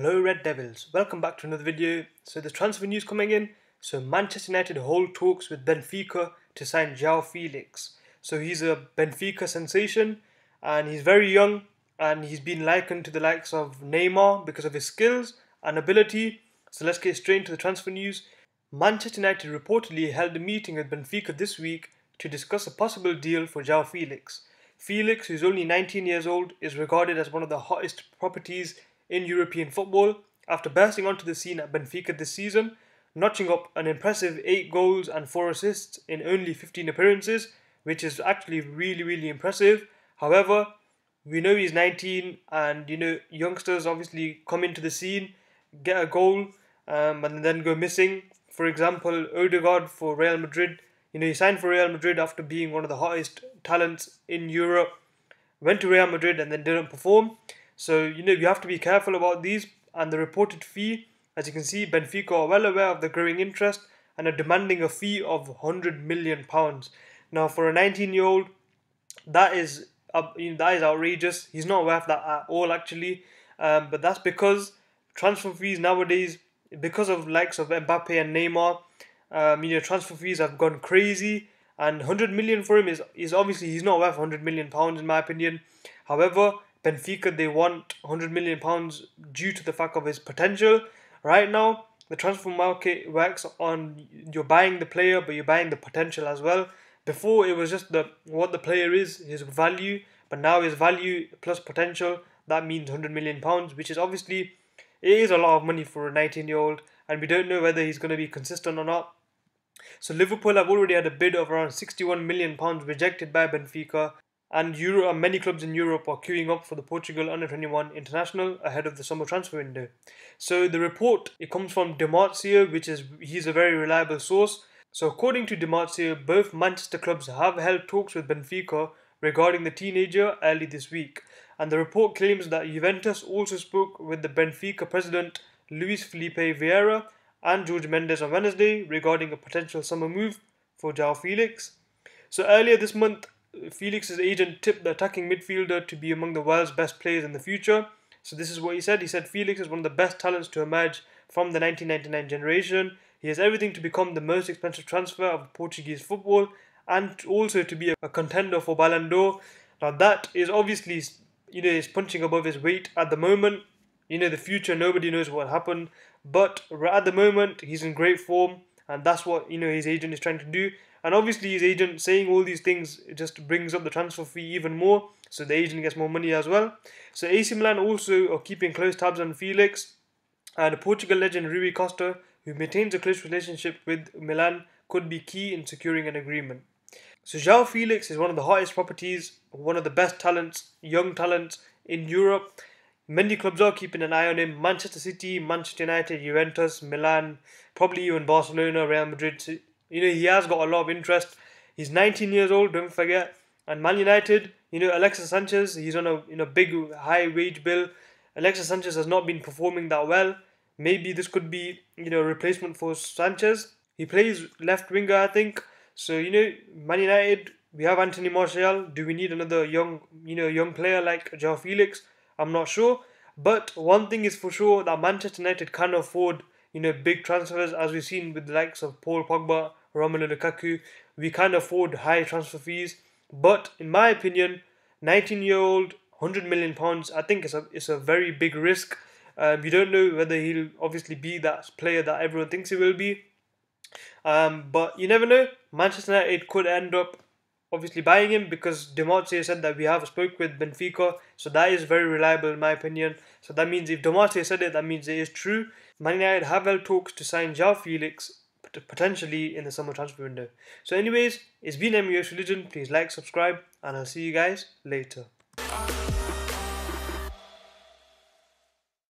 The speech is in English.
Hello Red Devils, welcome back to another video. So the transfer news coming in. So Manchester United hold talks with Benfica to sign Joao Felix. So he's a Benfica sensation and he's very young and he's been likened to the likes of Neymar because of his skills and ability. So let's get straight into the transfer news. Manchester United reportedly held a meeting with Benfica this week to discuss a possible deal for Joao Felix. Felix, who's only 19 years old, is regarded as one of the hottest properties in European football after bursting onto the scene at Benfica this season, notching up an impressive 8 goals and 4 assists in only 15 appearances, which is actually really impressive. However, we know he's 19 and youngsters obviously come into the scene, get a goal and then go missing. For example, Odegaard for Real Madrid, he signed for Real Madrid after being one of the hottest talents in Europe, went to Real Madrid and then didn't perform. So, you have to be careful about these. And the reported fee, as you can see, Benfica are well aware of the growing interest and are demanding a fee of £100 million. Now, for a 19-year-old, that is outrageous. He's not worth that at all, actually. But that's because transfer fees nowadays, because of likes of Mbappe and Neymar, transfer fees have gone crazy. And 100 million for him is obviously he's not worth £100 million in my opinion. However, Benfica, they want £100 million due to the fact of his potential. Right now, the transfer market works on you're buying the player, but you're buying the potential as well. Before, it was just what the player is, his value, but now his value plus potential, that means £100 million, which is obviously, it is a lot of money for a 19-year-old, and we don't know whether he's going to be consistent or not. So Liverpool have already had a bid of around £61 million rejected by Benfica, and many clubs in Europe are queuing up for the Portugal Under-21 International ahead of the summer transfer window. So the report, it comes from Marzio, he's a very reliable source. So according to Marzio, both Manchester clubs have held talks with Benfica regarding the teenager early this week. And the report claims that Juventus also spoke with the Benfica president Luis Felipe Vieira and Jorge Mendes on Wednesday regarding a potential summer move for Joao Felix. So earlier this month, Felix's agent tipped the attacking midfielder to be among the world's best players in the future. So this is what he said. He said Felix is one of the best talents to emerge from the 1999 generation. He has everything to become the most expensive transfer of Portuguese football and also to be a contender for Ballon d'Or. Now that is obviously, is punching above his weight at the moment. The future, nobody knows what happened. But at the moment, he's in great form and that's what, his agent is trying to do. And obviously his agent saying all these things just brings up the transfer fee even more. So the agent gets more money as well. So AC Milan also are keeping close tabs on Felix. And the Portugal legend Rui Costa, who maintains a close relationship with Milan, could be key in securing an agreement. So Joao Felix is one of the hottest properties, one of the best talents, young talents in Europe. Many clubs are keeping an eye on him. Manchester City, Manchester United, Juventus, Milan, probably even Barcelona, Real Madrid. He has got a lot of interest. He's 19 years old, don't forget. And Man United, Alexis Sanchez, he's on a big high wage bill. Alexis Sanchez has not been performing that well. Maybe this could be, a replacement for Sanchez. He plays left winger, I think. So, Man United, we have Anthony Martial. Do we need another young player like Joao Felix? I'm not sure. But one thing is for sure, that Manchester United can afford, big transfers, as we've seen with the likes of Paul Pogba, Romelu Lukaku. We can afford high transfer fees. But in my opinion, 19-year-old, £100 million, I think it's a very big risk. We don't know whether he'll obviously be that player that everyone thinks he will be. But you never know. Manchester United could end up obviously buying him because Marzio said that we have spoke with Benfica. So that is very reliable in my opinion. So that means if Marzio said it, that means it is true. Man United have held talks to sign Joao Felix potentially in the summer transfer window. So anyways, it's been MUS Religion. Please like, subscribe, and I'll see you guys later.